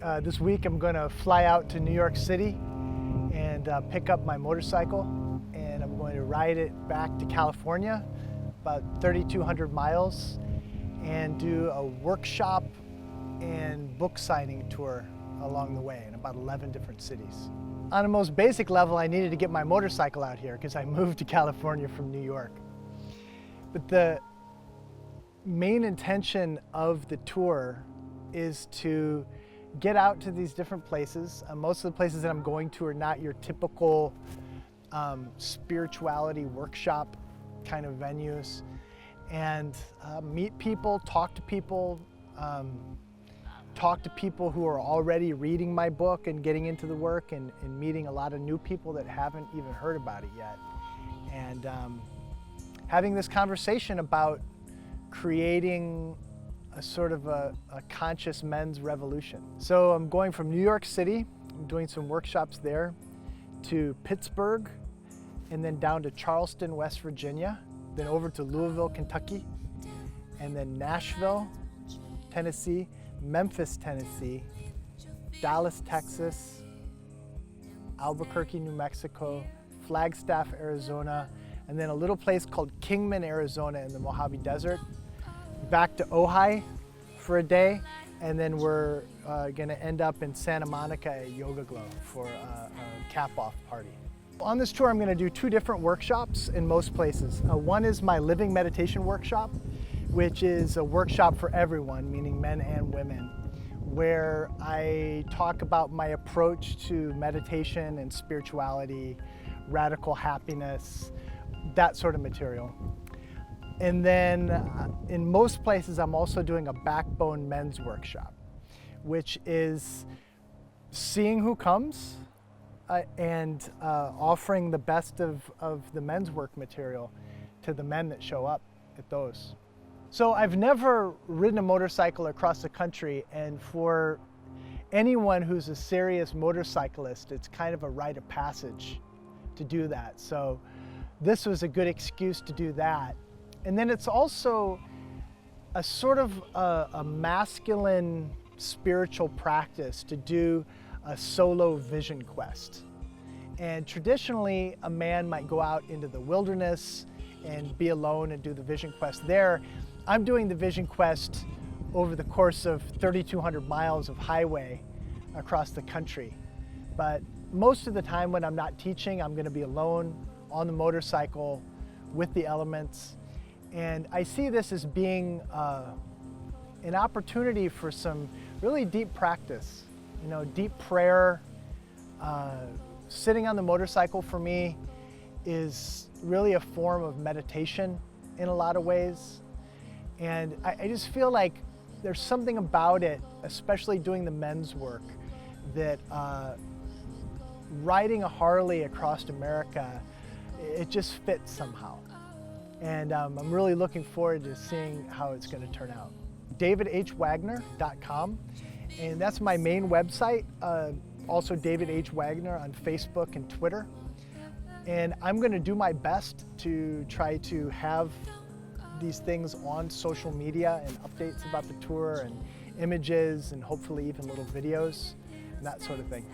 This week I'm going to fly out to New York City and pick up my motorcycle, and I'm going to ride it back to California, about 3,200 miles, and do a workshop and book signing tour along the way in about 11 different cities. On a most basic level, I needed to get my motorcycle out here because I moved to California from New York. But the main intention of the tour is to get out to these different places. Most of the places that I'm going to are not your typical spirituality workshop kind of venues, and meet people, talk to people who are already reading my book and getting into the work, and meeting a lot of new people that haven't even heard about it yet. And having this conversation about creating a sort of a conscious men's revolution. So I'm going from New York City, I'm doing some workshops there, to Pittsburgh, and then down to Charleston, West Virginia, then over to Louisville, Kentucky, and then Nashville, Tennessee, Memphis, Tennessee, Dallas, Texas, Albuquerque, New Mexico, Flagstaff, Arizona, and then a little place called Kingman, Arizona in the Mojave Desert. Back to Ojai for a day, and then we're going to end up in Santa Monica at Yoga Glow for a cap-off party. On this tour, I'm going to do two different workshops in most places. One is my living meditation workshop, which is a workshop for everyone, meaning men and women, where I talk about my approach to meditation and spirituality, radical happiness, that sort of material. And then in most places, I'm also doing a backbone men's workshop, which is seeing who comes and offering the best of the men's work material to the men that show up at those. So I've never ridden a motorcycle across the country, and for anyone who's a serious motorcyclist, it's kind of a rite of passage to do that. So this was a good excuse to do that. And then it's also a sort of a masculine spiritual practice to do a solo vision quest. And traditionally, a man might go out into the wilderness and be alone and do the vision quest there. I'm doing the vision quest over the course of 3,200 miles of highway across the country. But most of the time when I'm not teaching, I'm going to be alone on the motorcycle with the elements. And I see this as being an opportunity for some really deep practice, deep prayer. Sitting on the motorcycle for me is really a form of meditation in a lot of ways. And I just feel like there's something about it, especially doing the men's work, that riding a Harley across America, it just fits somehow. And I'm really looking forward to seeing how it's going to turn out. davidhwagner.com, and that's my main website. Also David H. Wagner on Facebook and Twitter. And I'm going to do my best to try to have these things on social media and updates about the tour and images and hopefully even little videos and that sort of thing.